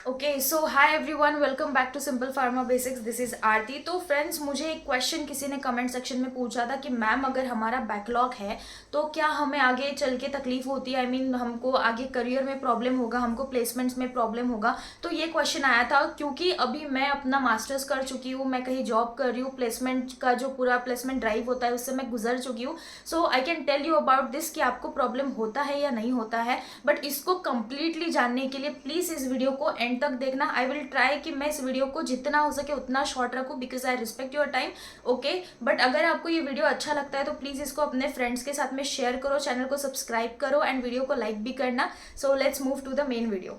Okay so hi everyone, welcome back to simple pharma basics. This is Aarti. तो friends, मुझे एक question किसी ने कमेंट सेक्शन में पूछा था कि मैम अगर हमारा बैकलॉग है तो क्या हमें आगे चल के तकलीफ होती है? आई मीन हमको आगे करियर में प्रॉब्लम होगा, हमको प्लेसमेंट्स में प्रॉब्लम होगा। तो ये क्वेश्चन आया था क्योंकि अभी मैं अपना मास्टर्स कर चुकी हूँ, मैं कहीं जॉब कर रही हूँ, प्लेसमेंट का जो पूरा प्लेसमेंट ड्राइव होता है उससे मैं गुजर चुकी हूँ। So I can tell you about this कि आपको प्रॉब्लम होता है या नहीं होता है। बट इसको कंप्लीटली जानने के लिए प्लीज इस वीडियो को एंड तक देखना। आई विल ट्राई कि मैं इस वीडियो को जितना हो सके उतना शॉर्ट रखूं because I respect your time. Okay, but अगर आपको ये वीडियो अच्छा लगता है तो प्लीज इसको अपने फ्रेंड्स के साथ में शेयर करो, चैनल को सब्सक्राइब करो एंड वीडियो को लाइक भी करना। So let's move to the main video.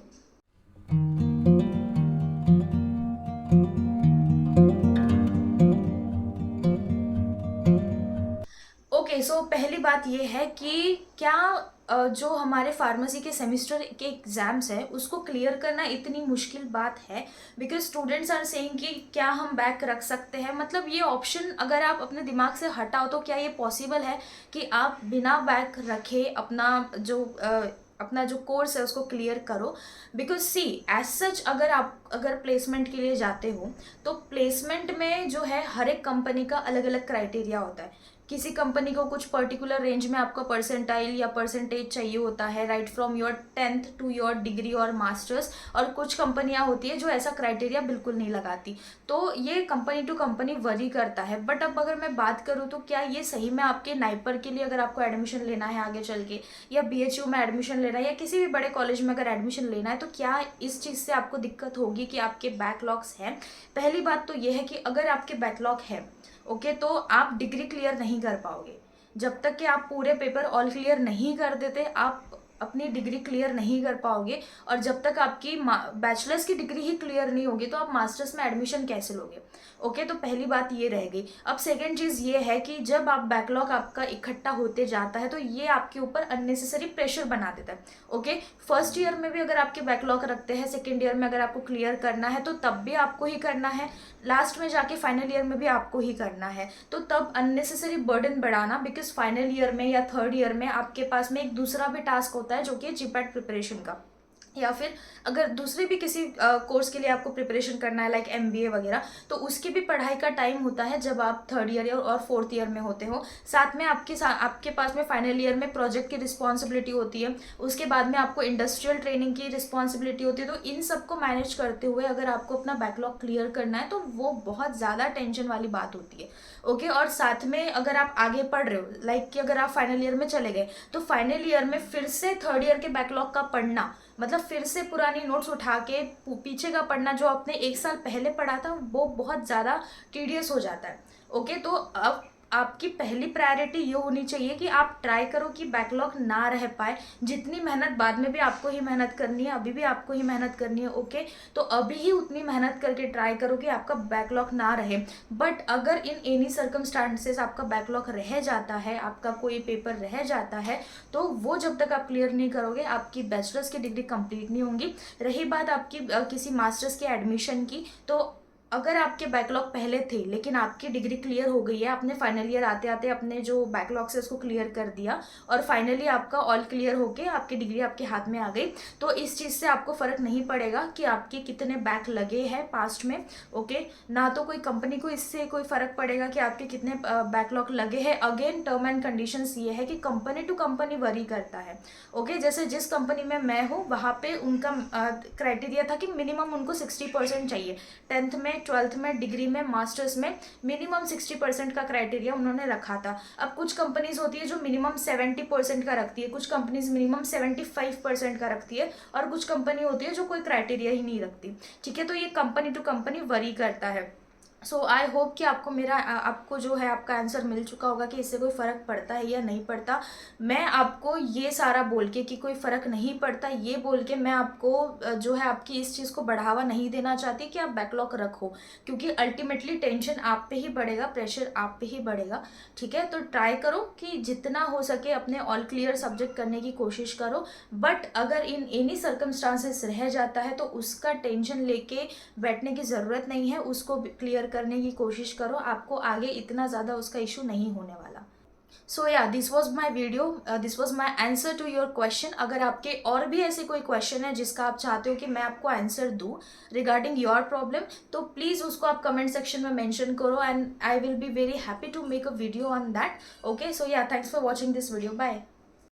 Okay so पहली बात ये है कि क्या जो हमारे फार्मेसी के सेमिस्टर के एग्जाम्स है उसको क्लियर करना इतनी मुश्किल बात है? बिकॉज स्टूडेंट्स आर सेइंग कि क्या हम बैक रख सकते हैं। मतलब ये ऑप्शन अगर आप अपने दिमाग से हटाओ तो क्या ये पॉसिबल है कि आप बिना बैक रखे अपना जो कोर्स है उसको क्लियर करो? बिकॉज सी एज सच अगर प्लेसमेंट के लिए जाते हो तो प्लेसमेंट में जो है हर एक कंपनी का अलग अलग क्राइटेरिया होता है। किसी कंपनी को कुछ पर्टिकुलर रेंज में आपका परसेंटाइल या परसेंटेज चाहिए होता है, right from your 10th to your degree और मास्टर्स। और कुछ कंपनियां होती है जो ऐसा क्राइटेरिया बिल्कुल नहीं लगाती। तो ये कंपनी टू कंपनी वरी करता है। बट अब अगर मैं बात करूँ तो क्या ये सही में आपके नाइपर के लिए अगर आपको एडमिशन लेना है आगे चल के, या बीएचयू में एडमिशन लेना है, या किसी भी बड़े कॉलेज में अगर एडमिशन लेना है, तो क्या इस चीज़ से आपको दिक्कत होगी कि आपके बैकलॉग्स हैं? पहली बात तो ये है कि अगर आपके बैकलॉग है, ओके, तो आप डिग्री क्लियर नहीं कर पाओगे। जब तक कि आप पूरे पेपर ऑल क्लियर नहीं कर देते आप अपनी डिग्री क्लियर नहीं कर पाओगे। और जब तक आपकी बैचलर्स की डिग्री ही क्लियर नहीं होगी तो आप मास्टर्स में एडमिशन कैसे लोगे? ओके, तो पहली बात ये रह गई। अब सेकेंड चीज़ ये है कि जब आप बैकलॉग आपका इकट्ठा होते जाता है तो ये आपके ऊपर अननेसेसरी प्रेशर बना देता है। ओके, फर्स्ट ईयर में भी अगर आपके बैकलॉग रखते हैं, सेकेंड ईयर में अगर आपको क्लियर करना है तो तब भी आपको ही करना है, लास्ट में जाके फाइनल ईयर में भी आपको ही करना है। तो तब अननेसेसरी बर्डन बढ़ाना, बिकॉज फाइनल ईयर में या थर्ड ईयर में आपके पास में एक दूसरा भी टास्क होता है जो कि जीपैट प्रिपरेशन का, या फिर अगर दूसरे भी किसी कोर्स के लिए आपको प्रिपरेशन करना है लाइक एमबीए वगैरह, तो उसकी भी पढ़ाई का टाइम होता है जब आप थर्ड ईयर और फोर्थ ईयर में होते हो। साथ में आपके पास में फाइनल ईयर में प्रोजेक्ट की रिस्पॉन्सिबिलिटी होती है, उसके बाद में आपको इंडस्ट्रियल ट्रेनिंग की रिस्पॉन्सिबिलिटी होती है। तो इन सबको मैनेज करते हुए अगर आपको अपना बैकलॉग क्लियर करना है तो वो बहुत ज़्यादा टेंशन वाली बात होती है। ओके, और साथ में अगर आप आगे पढ़ रहे हो, लाइक कि अगर आप फाइनल ईयर में चले गए तो फाइनल ईयर में फिर से थर्ड ईयर के बैकलॉग का पढ़ना, मतलब फिर से पुरानी नोट्स उठा के पीछे का पढ़ना जो आपने एक साल पहले पढ़ा था, वो बहुत ज़्यादा टीडियस हो जाता है। ओके, तो अब आपकी पहली प्रायोरिटी ये होनी चाहिए कि आप ट्राई करो कि बैकलॉग ना रह पाए। जितनी मेहनत बाद में भी आपको ही मेहनत करनी है, अभी भी आपको ही मेहनत करनी है। ओके, तो अभी ही उतनी मेहनत करके ट्राई करो कि आपका बैकलॉग ना रहे। बट अगर इन एनी सर्कमस्टांसेस आपका बैकलॉग रह जाता है, आपका कोई पेपर रह जाता है, तो वो जब तक आप क्लियर नहीं करोगे आपकी बैचलर्स की डिग्री कंप्लीट नहीं होंगी। रही बात आपकी किसी मास्टर्स के एडमिशन की, तो अगर आपके बैकलॉग पहले थे लेकिन आपकी डिग्री क्लियर हो गई है, आपने फाइनल ईयर आते आते अपने जो बैकलॉग से उसको क्लियर कर दिया और फाइनली आपका ऑल क्लियर होके आपकी डिग्री आपके हाथ में आ गई, तो इस चीज़ से आपको फ़र्क नहीं पड़ेगा कि आपके कितने बैक लगे हैं पास्ट में। ओके, ना तो कोई कंपनी को इससे कोई फ़र्क पड़ेगा कि आपके कितने बैकलॉग लगे हैं। अगेन टर्म एंड कंडीशंस ये है कि कंपनी टू कंपनी वरी करता है। ओके, जैसे जिस कंपनी में मैं हूँ वहाँ पे उनका क्राइटेरिया था कि मिनिमम उनको 60% चाहिए। 10th में, 12th में, डिग्री में, मास्टर्स में मिनिमम 60% का क्राइटेरिया उन्होंने रखा था। अब कुछ कंपनीज होती है जो मिनिमम 70% का रखती है, कुछ कंपनीज मिनिमम 75% का रखती है, और कुछ कंपनी होती है जो कोई क्राइटेरिया ही नहीं रखती। ठीक है, तो ये कंपनी टू कंपनी वरी करता है। सो आई होप कि आपको जो है आपका आंसर मिल चुका होगा कि इससे कोई फ़र्क पड़ता है या नहीं पड़ता। मैं आपको ये सारा बोल के कि कोई फ़र्क नहीं पड़ता, ये बोल के मैं आपको जो है आपकी इस चीज़ को बढ़ावा नहीं देना चाहती कि आप बैकलॉग रखो, क्योंकि अल्टीमेटली टेंशन आप पे ही बढ़ेगा, प्रेशर आप पे ही बढ़ेगा। ठीक है, तो ट्राई करो कि जितना हो सके अपने ऑल क्लियर सब्जेक्ट करने की कोशिश करो। बट अगर इन एनी सर्कमस्टांसेस रह जाता है तो उसका टेंशन लेके बैठने की ज़रूरत नहीं है, उसको क्लियर करने की कोशिश करो, आपको आगे इतना ज़्यादा उसका इशू नहीं होने वाला। सो या this was my video, this was my answer to your question. अगर आपके और भी ऐसे कोई क्वेश्चन है जिसका आप चाहते हो कि मैं आपको आंसर दूँ रिगार्डिंग योर प्रॉब्लम, तो प्लीज़ उसको आप कमेंट सेक्शन में मेंशन करो and I will be very happy to make a video on that. Okay, so yeah thanks for watching this video, bye.